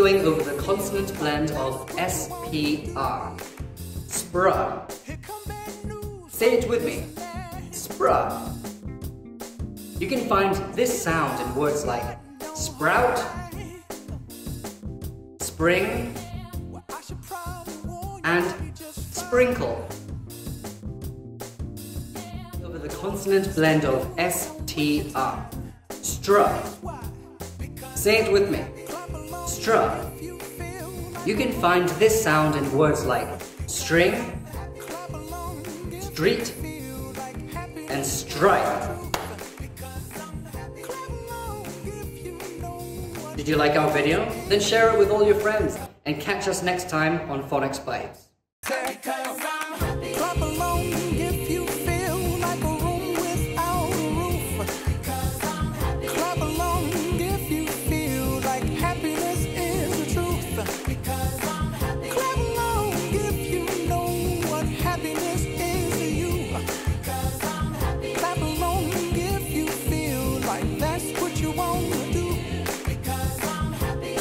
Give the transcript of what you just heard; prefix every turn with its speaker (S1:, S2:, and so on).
S1: going over the consonant blend of SPR. SPR. Say it with me. SPR. You can find this sound in words like sprout, spring, and sprinkle. Over the consonant blend of STR. Str. Say it with me. Str. You can find this sound in words like string, street, and stripe. Did you like our video? Then share it with all your friends and catch us next time on Phonics Bites.